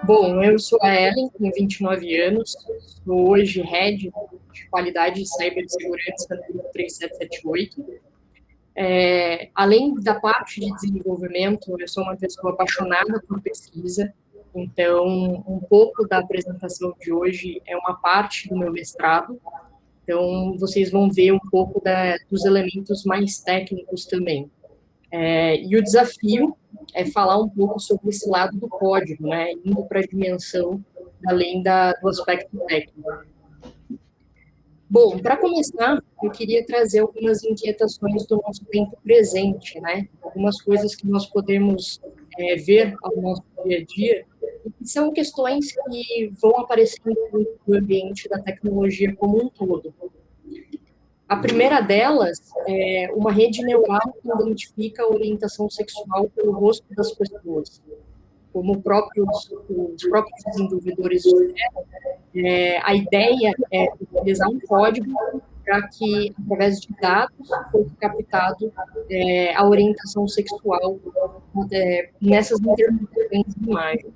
Bom, eu sou a Ellen, tenho 29 anos, sou hoje Head de Qualidade e Cibersegurança no Grupo 3778. Além da parte de desenvolvimento, eu sou uma pessoa apaixonada por pesquisa, então um pouco da apresentação de hoje é uma parte do meu mestrado, então vocês vão ver um pouco dos elementos mais técnicos também. E o desafio é falar um pouco sobre esse lado do código, né, indo para a dimensão além do aspecto técnico. Bom, para começar, eu queria trazer algumas inquietações do nosso tempo presente, né, algumas coisas que nós podemos ver ao nosso dia a dia, e que são questões que vão aparecendo no ambiente da tecnologia como um todo. A primeira delas é uma rede neural que identifica a orientação sexual pelo rosto das pessoas. Como os próprios desenvolvedores disseram, a ideia é utilizar um código para que, através de dados, fosse captado a orientação sexual nessas interpretações de imagem.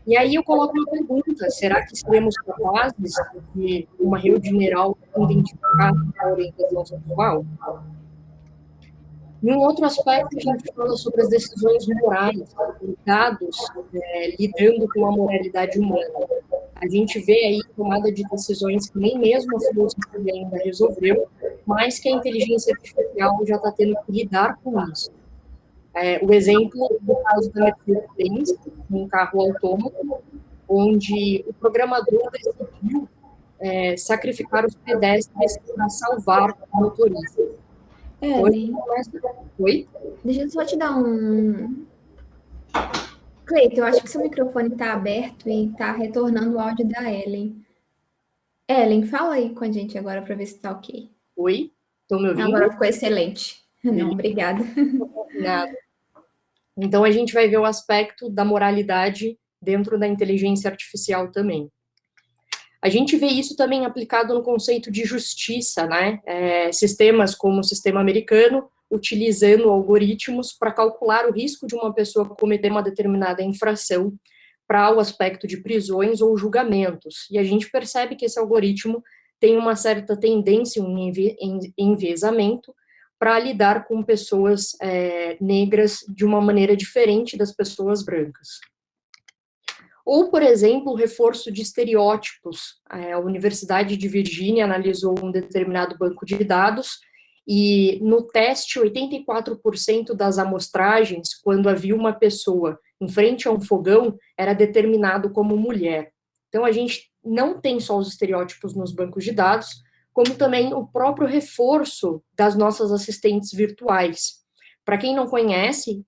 E aí eu coloco uma pergunta: será que seremos capazes de uma rede neural identificar a orientação sexual? Em um outro aspecto, a gente fala sobre as decisões morais, dados, lidando com a moralidade humana. A gente vê aí tomada de decisões que nem mesmo a filosofia ainda resolveu, mas que a inteligência artificial já está tendo que lidar com isso. O exemplo do caso da Mercedes-Benz, um carro autônomo, onde o programador decidiu sacrificar os pedestres para salvar o motorista. Ellen, Oi? deixa eu só te dar um. Cleiton, eu acho que seu microfone está aberto e está retornando o áudio da Ellen. Ellen, fala aí com a gente agora para ver se está ok. Oi? Estão me ouvindo? Agora ficou excelente. Não, obrigada. Nada. Então, a gente vai ver o aspecto da moralidade dentro da inteligência artificial também. A gente vê isso também aplicado no conceito de justiça, né? Sistemas como o sistema americano, utilizando algoritmos para calcular o risco de uma pessoa cometer uma determinada infração para o aspecto de prisões ou julgamentos. E a gente percebe que esse algoritmo tem uma certa tendência, um enviesamento, para lidar com pessoas negras de uma maneira diferente das pessoas brancas. Ou, por exemplo, o reforço de estereótipos. A Universidade de Virgínia analisou um determinado banco de dados e, no teste, 84% das amostragens, quando havia uma pessoa em frente a um fogão, era determinado como mulher. Então, a gente não tem só os estereótipos nos bancos de dados, como também o próprio reforço das nossas assistentes virtuais. Para quem não conhece,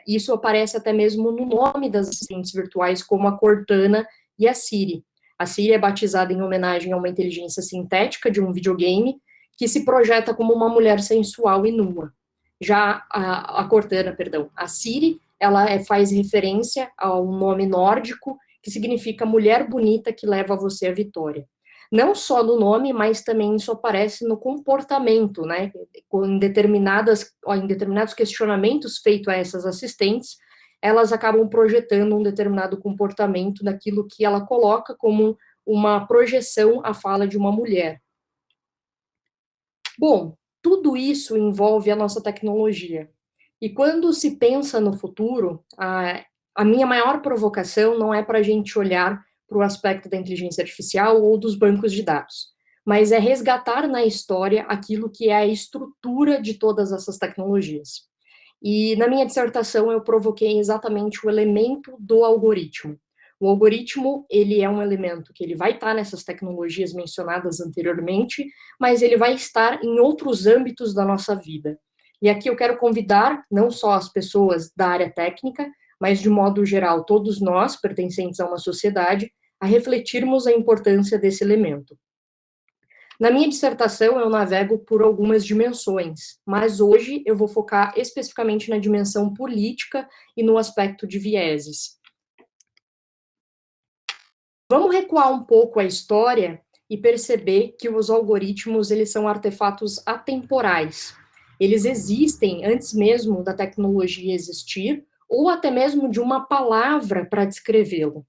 isso aparece até mesmo no nome das assistentes virtuais, como a Cortana e a Siri. A Siri é batizada em homenagem a uma inteligência sintética de um videogame que se projeta como uma mulher sensual e nua. Já a Cortana, perdão, a Siri, ela faz referência a um nome nórdico que significa mulher bonita que leva você à vitória. Não só no nome, mas também isso aparece no comportamento, né? Em determinados questionamentos feitos a essas assistentes, elas acabam projetando um determinado comportamento daquilo que ela coloca como uma projeção à fala de uma mulher. Bom, tudo isso envolve a nossa tecnologia. E quando se pensa no futuro, a minha maior provocação não é para a gente olhar para o aspecto da inteligência artificial ou dos bancos de dados, mas é resgatar na história aquilo que é a estrutura de todas essas tecnologias. E na minha dissertação eu provoquei exatamente o elemento do algoritmo. O algoritmo, ele é um elemento que ele vai estar nessas tecnologias mencionadas anteriormente, mas ele vai estar em outros âmbitos da nossa vida. E aqui eu quero convidar não só as pessoas da área técnica, mas de modo geral todos nós, pertencentes a uma sociedade, a refletirmos a importância desse elemento. Na minha dissertação, eu navego por algumas dimensões, mas hoje eu vou focar especificamente na dimensão política e no aspecto de vieses. Vamos recuar um pouco a história e perceber que os algoritmos, eles são artefatos atemporais. Eles existem antes mesmo da tecnologia existir, ou até mesmo de uma palavra para descrevê-lo.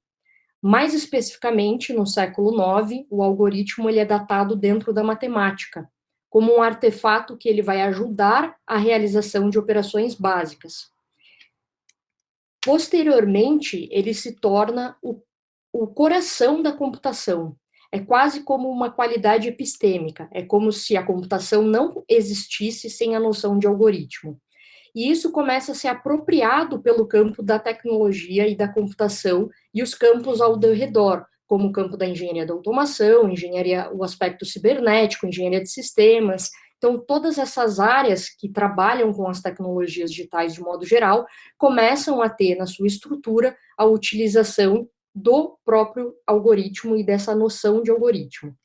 Mais especificamente, no século IX, o algoritmo ele é datado dentro da matemática, como um artefato que ele vai ajudar a realização de operações básicas. Posteriormente, ele se torna o coração da computação. É quase como uma qualidade epistêmica, é como se a computação não existisse sem a noção de algoritmo. E isso começa a ser apropriado pelo campo da tecnologia e da computação e os campos ao redor, como o campo da engenharia da automação, engenharia, o aspecto cibernético, engenharia de sistemas. Então, todas essas áreas que trabalham com as tecnologias digitais de modo geral, começam a ter na sua estrutura a utilização do próprio algoritmo e dessa noção de algoritmo.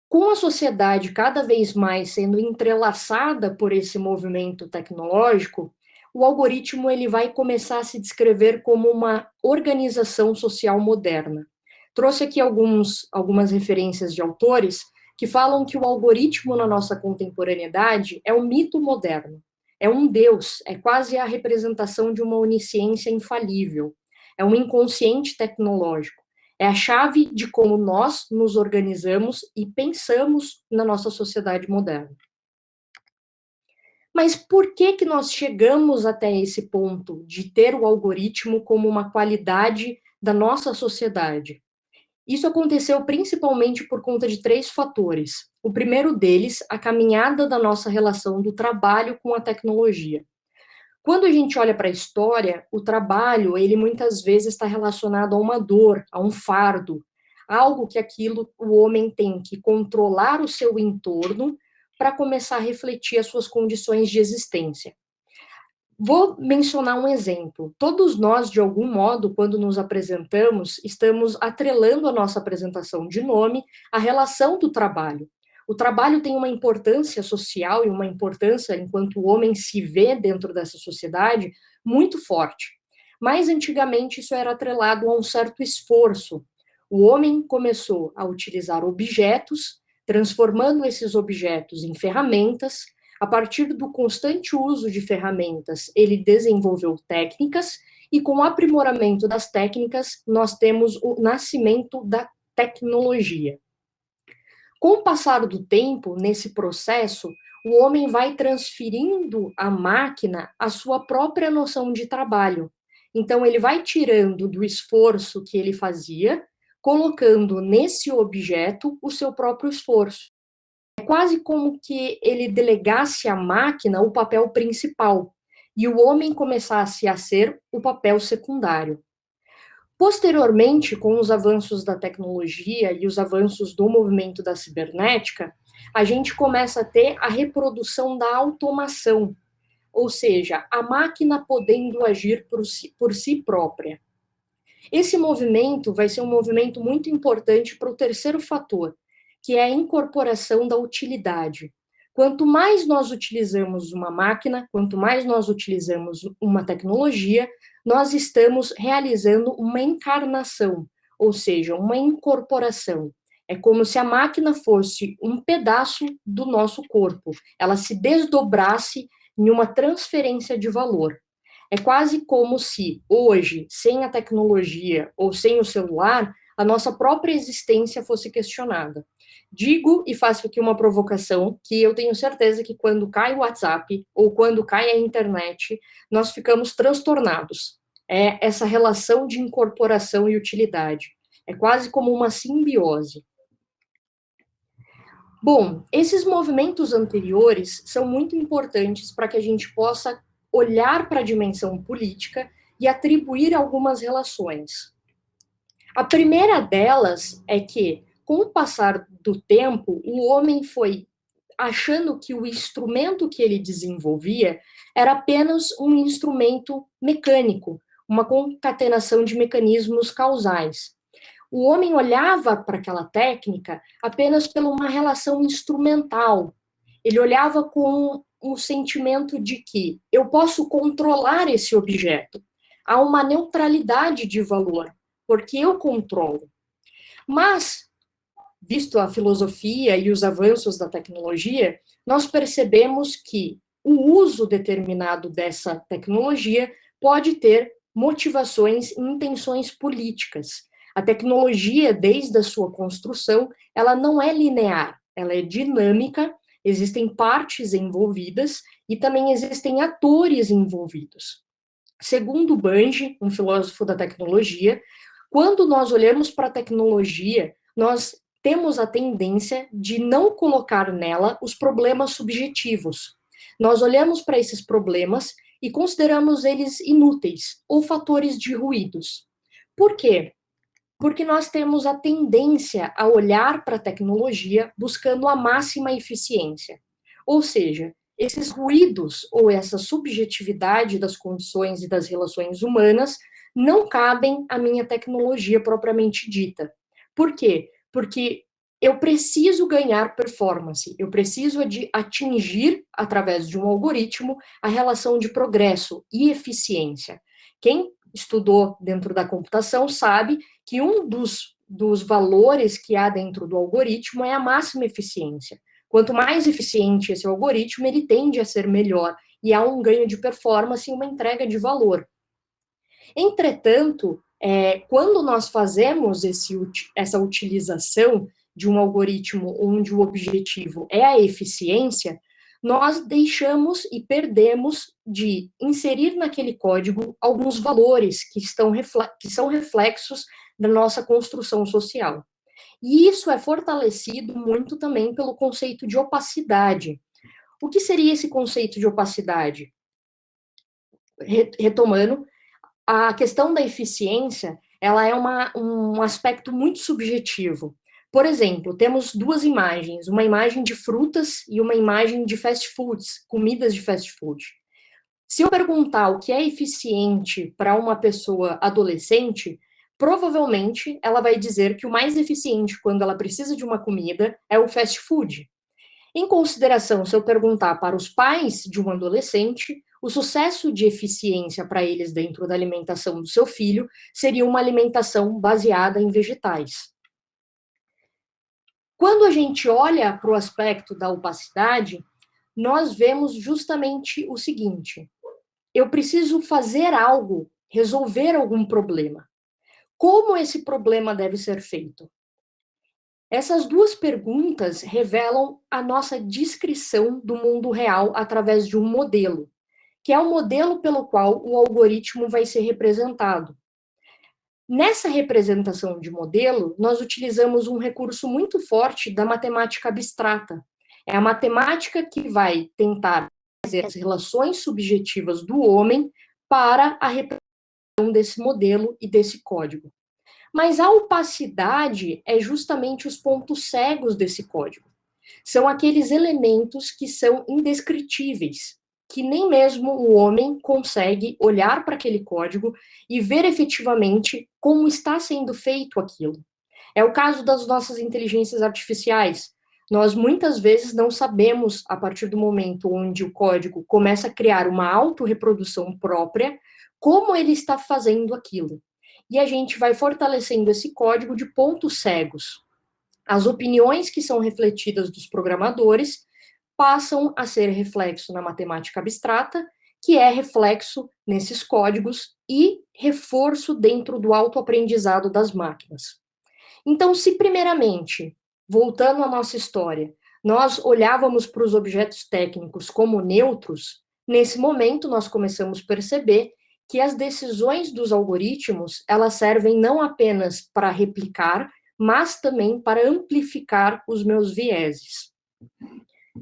Com a sociedade cada vez mais sendo entrelaçada por esse movimento tecnológico, o algoritmo ele vai começar a se descrever como uma organização social moderna. Trouxe aqui algumas referências de autores que falam que o algoritmo na nossa contemporaneidade é um mito moderno, é um deus, é quase a representação de uma onisciência infalível, é um inconsciente tecnológico. É a chave de como nós nos organizamos e pensamos na nossa sociedade moderna. Mas por que nós chegamos até esse ponto de ter o algoritmo como uma qualidade da nossa sociedade? Isso aconteceu principalmente por conta de 3 fatores. O primeiro deles, a caminhada da nossa relação do trabalho com a tecnologia. Quando a gente olha para a história, o trabalho, ele muitas vezes está relacionado a uma dor, a um fardo, algo que o homem tem que controlar o seu entorno para começar a refletir as suas condições de existência. Vou mencionar um exemplo. Todos nós, de algum modo, quando nos apresentamos, estamos atrelando a nossa apresentação de nome à relação do trabalho. O trabalho tem uma importância social e uma importância enquanto o homem se vê dentro dessa sociedade muito forte. Mas antigamente isso era atrelado a um certo esforço. O homem começou a utilizar objetos, transformando esses objetos em ferramentas. A partir do constante uso de ferramentas, ele desenvolveu técnicas, e com o aprimoramento das técnicas, nós temos o nascimento da tecnologia. Com o passar do tempo, nesse processo, o homem vai transferindo à máquina a sua própria noção de trabalho. Então, ele vai tirando do esforço que ele fazia, colocando nesse objeto o seu próprio esforço. É quase como que ele delegasse à máquina o papel principal e o homem começasse a ser o papel secundário. Posteriormente, com os avanços da tecnologia e os avanços do movimento da cibernética, a gente começa a ter a reprodução da automação, ou seja, a máquina podendo agir por si própria. Esse movimento vai ser um movimento muito importante para o terceiro fator, que é a incorporação da utilidade. Quanto mais nós utilizamos uma máquina, quanto mais nós utilizamos uma tecnologia, nós estamos realizando uma encarnação, ou seja, uma incorporação. É como se a máquina fosse um pedaço do nosso corpo, ela se desdobrasse em uma transferência de valor. É quase como se hoje, sem a tecnologia ou sem o celular, a nossa própria existência fosse questionada. Digo e faço aqui uma provocação, que eu tenho certeza que quando cai o WhatsApp ou quando cai a internet, nós ficamos transtornados. É essa relação de incorporação e utilidade. É quase como uma simbiose. Bom, esses movimentos anteriores são muito importantes para que a gente possa olhar para a dimensão política e atribuir algumas relações. A primeira delas é que, com o passar do tempo, o homem foi achando que o instrumento que ele desenvolvia era apenas um instrumento mecânico, uma concatenação de mecanismos causais. O homem olhava para aquela técnica apenas por uma relação instrumental. Ele olhava com um sentimento de que eu posso controlar esse objeto. Há uma neutralidade de valor, porque eu controlo. Mas, visto a filosofia e os avanços da tecnologia, nós percebemos que o uso determinado dessa tecnologia pode ter motivações e intenções políticas. A tecnologia, desde a sua construção, ela não é linear, ela é dinâmica, existem partes envolvidas e também existem atores envolvidos. Segundo Bunge, um filósofo da tecnologia, quando nós olhamos para a tecnologia, nós temos a tendência de não colocar nela os problemas subjetivos. Nós olhamos para esses problemas e consideramos eles inúteis ou fatores de ruídos. Por quê? Porque nós temos a tendência a olhar para a tecnologia buscando a máxima eficiência. Ou seja, esses ruídos ou essa subjetividade das condições e das relações humanas não cabem à minha tecnologia propriamente dita. Por quê? Porque eu preciso ganhar performance, eu preciso atingir, através de um algoritmo, a relação de progresso e eficiência. Quem estudou dentro da computação sabe que um dos valores que há dentro do algoritmo é a máxima eficiência. Quanto mais eficiente esse algoritmo, ele tende a ser melhor, e há um ganho de performance e uma entrega de valor. Entretanto, quando nós fazemos essa utilização de um algoritmo onde o objetivo é a eficiência, nós deixamos e perdemos de inserir naquele código alguns valores que são reflexos da nossa construção social. E isso é fortalecido muito também pelo conceito de opacidade. O que seria esse conceito de opacidade? Retomando, a questão da eficiência, ela é um aspecto muito subjetivo. Por exemplo, temos duas imagens, uma imagem de frutas e uma imagem de fast foods, comidas de fast food. Se eu perguntar o que é eficiente para uma pessoa adolescente, provavelmente ela vai dizer que o mais eficiente quando ela precisa de uma comida é o fast food. Em consideração, se eu perguntar para os pais de um adolescente, o sucesso de eficiência para eles dentro da alimentação do seu filho seria uma alimentação baseada em vegetais. Quando a gente olha para o aspecto da opacidade, nós vemos justamente o seguinte: eu preciso fazer algo, resolver algum problema. Como esse problema deve ser feito? Essas duas perguntas revelam a nossa descrição do mundo real através de um modelo, que é o modelo pelo qual o algoritmo vai ser representado. Nessa representação de modelo, nós utilizamos um recurso muito forte da matemática abstrata. É a matemática que vai tentar fazer as relações subjetivas do homem para a representação desse modelo e desse código. Mas a opacidade é justamente os pontos cegos desse código. São aqueles elementos que são indescritíveis, que nem mesmo o homem consegue olhar para aquele código e ver efetivamente como está sendo feito aquilo. É o caso das nossas inteligências artificiais. Nós muitas vezes não sabemos, a partir do momento onde o código começa a criar uma autorreprodução própria, como ele está fazendo aquilo. E a gente vai fortalecendo esse código de pontos cegos. As opiniões que são refletidas dos programadores passam a ser reflexo na matemática abstrata, que é reflexo nesses códigos e reforço dentro do autoaprendizado das máquinas. Então, se primeiramente, voltando à nossa história, nós olhávamos para os objetos técnicos como neutros, nesse momento nós começamos a perceber que as decisões dos algoritmos, elas servem não apenas para replicar, mas também para amplificar os meus vieses.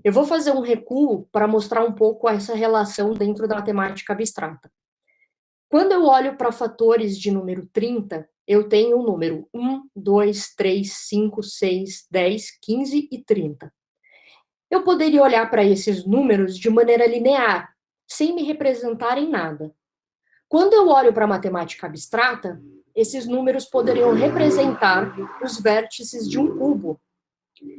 Eu vou fazer um recuo para mostrar um pouco essa relação dentro da matemática abstrata. Quando eu olho para fatores de número 30, eu tenho o número 1, 2, 3, 5, 6, 10, 15 e 30. Eu poderia olhar para esses números de maneira linear, sem me representar em nada. Quando eu olho para a matemática abstrata, esses números poderiam representar os vértices de um cubo.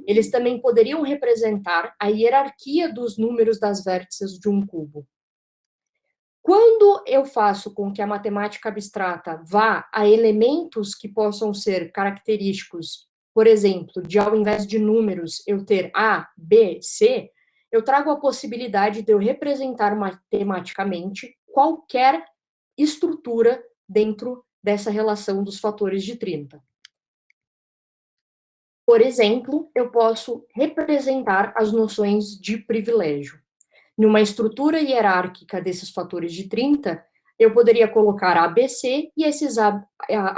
Eles também poderiam representar a hierarquia dos números das vértices de um cubo. Quando eu faço com que a matemática abstrata vá a elementos que possam ser característicos, por exemplo, de ao invés de números eu ter A, B, C, eu trago a possibilidade de eu representar matematicamente qualquer estrutura dentro dessa relação dos fatores de 30. Por exemplo, eu posso representar as noções de privilégio. Numa estrutura hierárquica desses fatores de 30, eu poderia colocar ABC e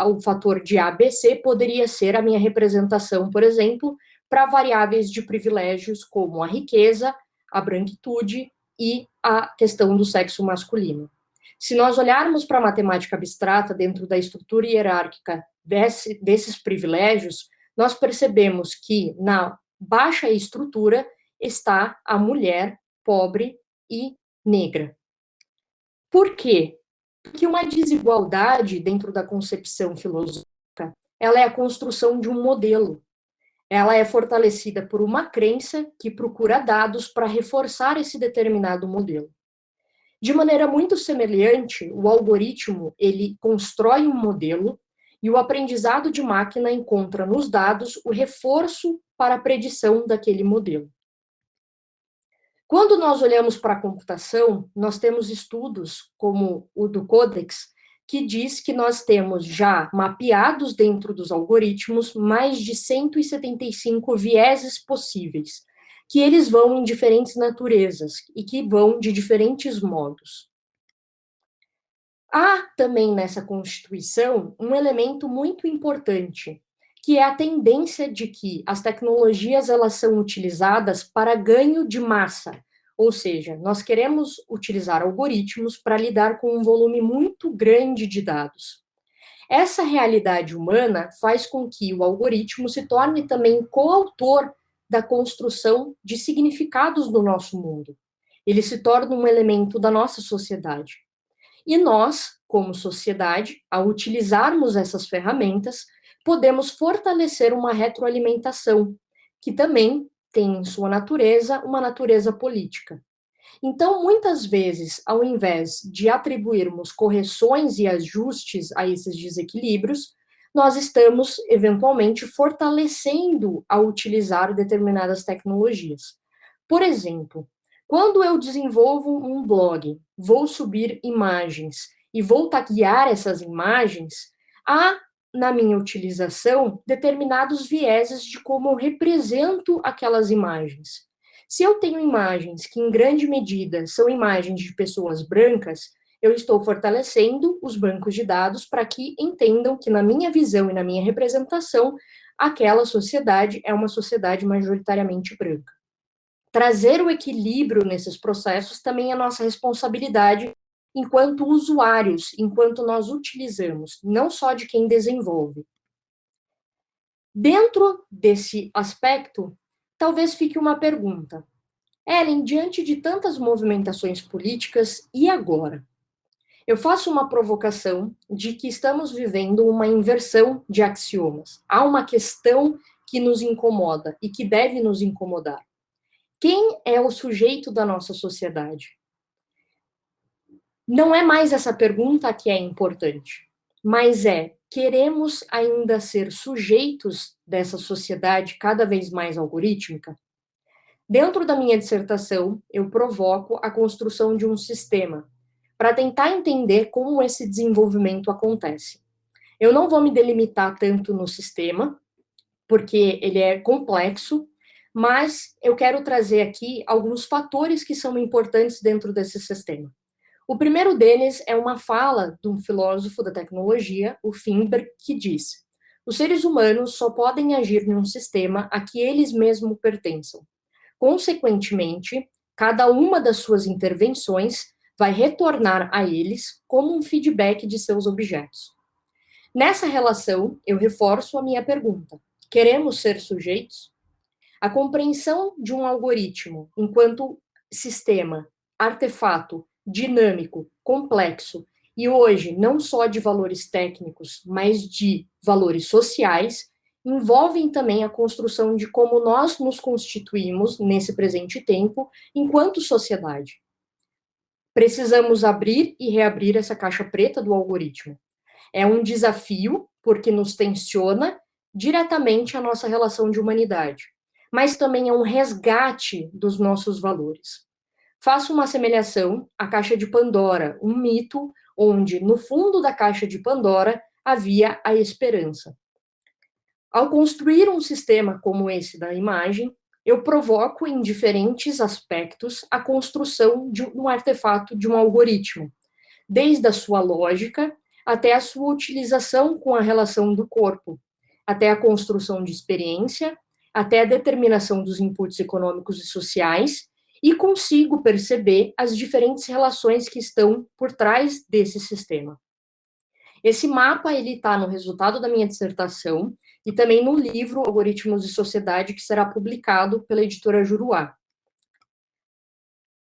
o fator de ABC poderia ser a minha representação, por exemplo, para variáveis de privilégios como a riqueza, a branquitude e a questão do sexo masculino. Se nós olharmos para a matemática abstrata dentro da estrutura hierárquica desses privilégios, nós percebemos que na baixa estrutura está a mulher pobre e negra. Por quê? Porque uma desigualdade dentro da concepção filosófica, ela é a construção de um modelo. Ela é fortalecida por uma crença que procura dados para reforçar esse determinado modelo. De maneira muito semelhante, o algoritmo, ele constrói um modelo e o aprendizado de máquina encontra nos dados o reforço para a predição daquele modelo. Quando nós olhamos para a computação, nós temos estudos como o do Codex, que diz que nós temos já mapeados dentro dos algoritmos mais de 175 vieses possíveis, que eles vão em diferentes naturezas e que vão de diferentes modos. Há também nessa Constituição um elemento muito importante, que é a tendência de que as tecnologias elas são utilizadas para ganho de massa, ou seja, nós queremos utilizar algoritmos para lidar com um volume muito grande de dados. Essa realidade humana faz com que o algoritmo se torne também coautor da construção de significados do nosso mundo. Ele se torna um elemento da nossa sociedade. E nós, como sociedade, ao utilizarmos essas ferramentas, podemos fortalecer uma retroalimentação, que também tem em sua natureza uma natureza política. Então, muitas vezes, ao invés de atribuirmos correções e ajustes a esses desequilíbrios, nós estamos, eventualmente, fortalecendo ao utilizar determinadas tecnologias. Por exemplo, quando eu desenvolvo um blog, vou subir imagens e vou taguear essas imagens, há, na minha utilização, determinados vieses de como eu represento aquelas imagens. Se eu tenho imagens que, em grande medida, são imagens de pessoas brancas, eu estou fortalecendo os bancos de dados para que entendam que, na minha visão e na minha representação, aquela sociedade é uma sociedade majoritariamente branca. Trazer o equilíbrio nesses processos também é nossa responsabilidade enquanto usuários, enquanto nós utilizamos, não só de quem desenvolve. Dentro desse aspecto, talvez fique uma pergunta. Ellen, diante de tantas movimentações políticas, e agora? Eu faço uma provocação de que estamos vivendo uma inversão de axiomas. Há uma questão que nos incomoda e que deve nos incomodar. Quem é o sujeito da nossa sociedade? Não é mais essa pergunta que é importante, mas queremos ainda ser sujeitos dessa sociedade cada vez mais algorítmica? Dentro da minha dissertação, eu provoco a construção de um sistema para tentar entender como esse desenvolvimento acontece. Eu não vou me delimitar tanto no sistema, porque ele é complexo, mas eu quero trazer aqui alguns fatores que são importantes dentro desse sistema. O primeiro deles é uma fala de um filósofo da tecnologia, o Finberg, que diz: os seres humanos só podem agir em um sistema a que eles mesmos pertençam. Consequentemente, cada uma das suas intervenções vai retornar a eles como um feedback de seus objetos. Nessa relação, eu reforço a minha pergunta: queremos ser sujeitos? A compreensão de um algoritmo enquanto sistema, artefato, dinâmico, complexo, e hoje não só de valores técnicos, mas de valores sociais, envolvem também a construção de como nós nos constituímos nesse presente tempo enquanto sociedade. Precisamos abrir e reabrir essa caixa preta do algoritmo. É um desafio, porque nos tensiona diretamente a nossa relação de humanidade, mas também é um resgate dos nossos valores. Faço uma assemelhação à caixa de Pandora, um mito onde, no fundo da caixa de Pandora, havia a esperança. Ao construir um sistema como esse da imagem, eu provoco em diferentes aspectos a construção de um artefato, de um algoritmo, desde a sua lógica até a sua utilização com a relação do corpo, até a construção de experiência, até a determinação dos inputs econômicos e sociais, e consigo perceber as diferentes relações que estão por trás desse sistema. Esse mapa, ele está no resultado da minha dissertação e também no livro Algoritmos e Sociedade, que será publicado pela editora Juruá.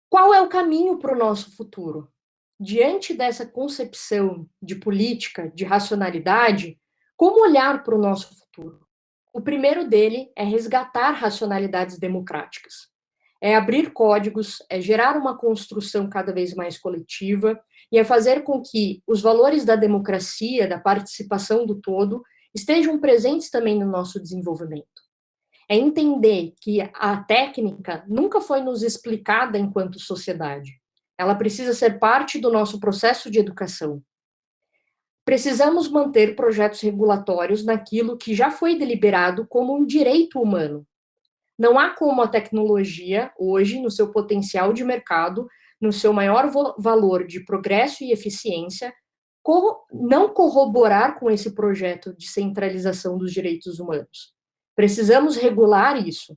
Qual é o caminho para o nosso futuro? Diante dessa concepção de política, de racionalidade, como olhar para o nosso futuro? O primeiro dele é resgatar racionalidades democráticas. É abrir códigos, é gerar uma construção cada vez mais coletiva e é fazer com que os valores da democracia, da participação do todo, estejam presentes também no nosso desenvolvimento. É entender que a técnica nunca foi nos explicada enquanto sociedade. Ela precisa ser parte do nosso processo de educação. Precisamos manter projetos regulatórios naquilo que já foi deliberado como um direito humano. Não há como a tecnologia, hoje, no seu potencial de mercado, no seu maior valor de progresso e eficiência, não corroborar com esse projeto de centralização dos direitos humanos. Precisamos regular isso.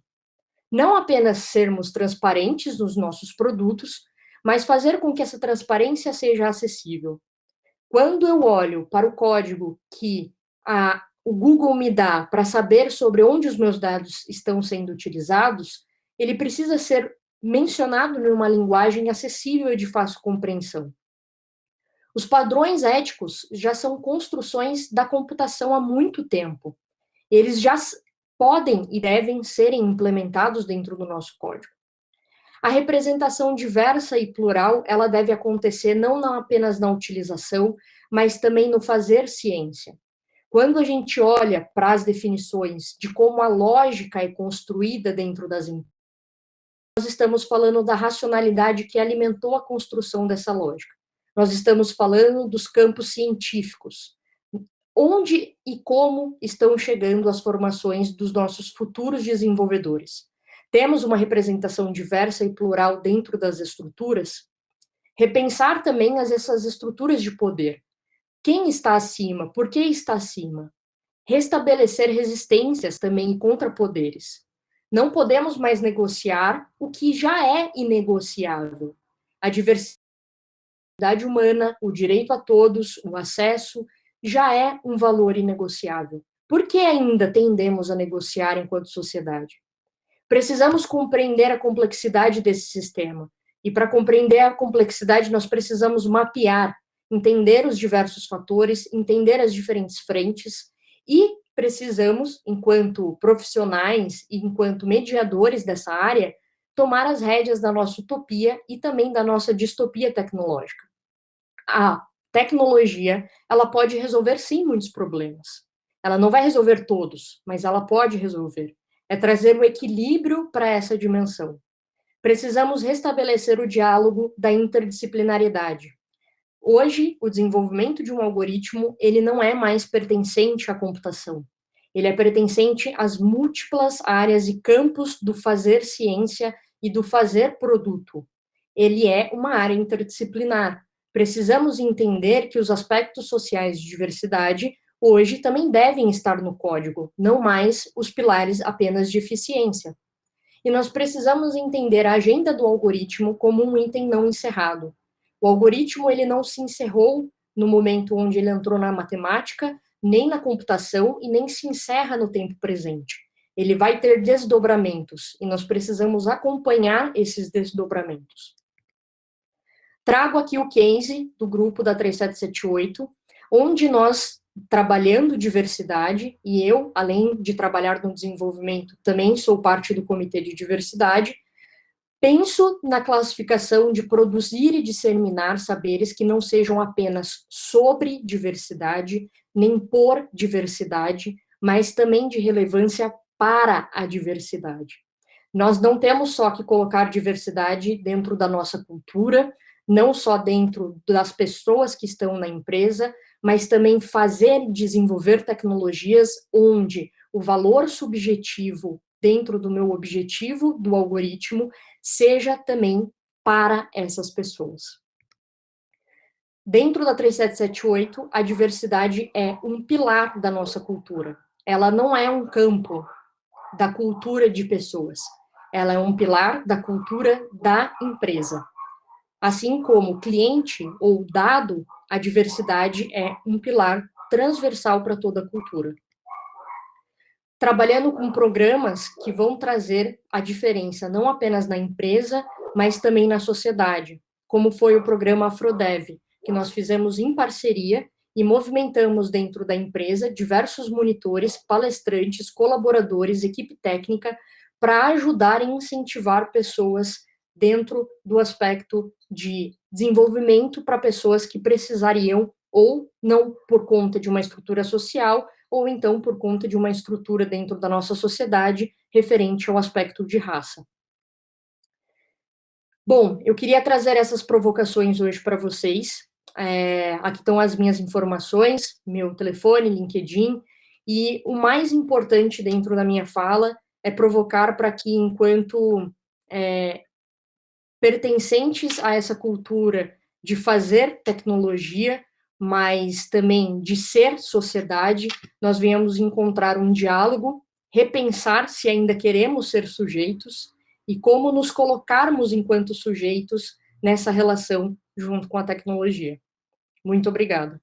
Não apenas sermos transparentes nos nossos produtos, mas fazer com que essa transparência seja acessível. Quando eu olho para o código que o Google me dá para saber sobre onde os meus dados estão sendo utilizados, ele precisa ser mencionado numa linguagem acessível e de fácil compreensão. Os padrões éticos já são construções da computação há muito tempo. Eles já podem e devem serem implementados dentro do nosso código. A representação diversa e plural, ela deve acontecer não apenas na utilização, mas também no fazer ciência. Quando a gente olha para as definições de como a lógica é construída dentro das empresas, nós estamos falando da racionalidade que alimentou a construção dessa lógica. Nós estamos falando dos campos científicos. Onde e como estão chegando as formações dos nossos futuros desenvolvedores? Temos uma representação diversa e plural dentro das estruturas? Repensar também essas estruturas de poder. Quem está acima? Por que está acima? Restabelecer resistências também e contrapoderes. Não podemos mais negociar o que já é inegociável. A diversidade humana, o direito a todos, o acesso, já é um valor inegociável. Por que ainda tendemos a negociar enquanto sociedade? Precisamos compreender a complexidade desse sistema. E para compreender a complexidade, nós precisamos mapear, entender os diversos fatores, entender as diferentes frentes e precisamos, enquanto profissionais e enquanto mediadores dessa área, tomar as rédeas da nossa utopia e também da nossa distopia tecnológica. A tecnologia, ela pode resolver sim muitos problemas. Ela não vai resolver todos, mas ela pode resolver. É trazer o equilíbrio para essa dimensão. Precisamos restabelecer o diálogo da interdisciplinariedade. Hoje, o desenvolvimento de um algoritmo, ele não é mais pertencente à computação. Ele é pertencente às múltiplas áreas e campos do fazer ciência e do fazer produto. Ele é uma área interdisciplinar. Precisamos entender que os aspectos sociais de diversidade hoje também devem estar no código, não mais os pilares apenas de eficiência. E nós precisamos entender a agenda do algoritmo como um item não encerrado. O algoritmo, ele não se encerrou no momento onde ele entrou na matemática, nem na computação, e nem se encerra no tempo presente. Ele vai ter desdobramentos, e nós precisamos acompanhar esses desdobramentos. Trago aqui o case do grupo da 3778, onde nós, trabalhando diversidade, e eu, além de trabalhar no desenvolvimento, também sou parte do comitê de diversidade, penso na classificação de produzir e disseminar saberes que não sejam apenas sobre diversidade, nem por diversidade, mas também de relevância para a diversidade. Nós não temos só que colocar diversidade dentro da nossa cultura, não só dentro das pessoas que estão na empresa, mas também fazer e desenvolver tecnologias onde o valor subjetivo dentro do meu objetivo do algoritmo seja também para essas pessoas. Dentro da 3778, a diversidade é um pilar da nossa cultura. Ela não é um campo da cultura de pessoas. Ela é um pilar da cultura da empresa. Assim como cliente ou dado, a diversidade é um pilar transversal para toda a cultura. Trabalhando com programas que vão trazer a diferença não apenas na empresa, mas também na sociedade, como foi o programa Afrodev, que nós fizemos em parceria e movimentamos dentro da empresa diversos monitores, palestrantes, colaboradores, equipe técnica, para ajudar e incentivar pessoas dentro do aspecto de desenvolvimento para pessoas que precisariam, ou não por conta de uma estrutura social, ou então por conta de uma estrutura dentro da nossa sociedade referente ao aspecto de raça. Bom, eu queria trazer essas provocações hoje para vocês. Aqui estão as minhas informações, meu telefone, LinkedIn, e o mais importante dentro da minha fala é provocar para que, enquanto pertencentes a essa cultura de fazer tecnologia, mas também de ser sociedade, nós venhamos encontrar um diálogo, repensar se ainda queremos ser sujeitos e como nos colocarmos enquanto sujeitos nessa relação junto com a tecnologia. Muito obrigada.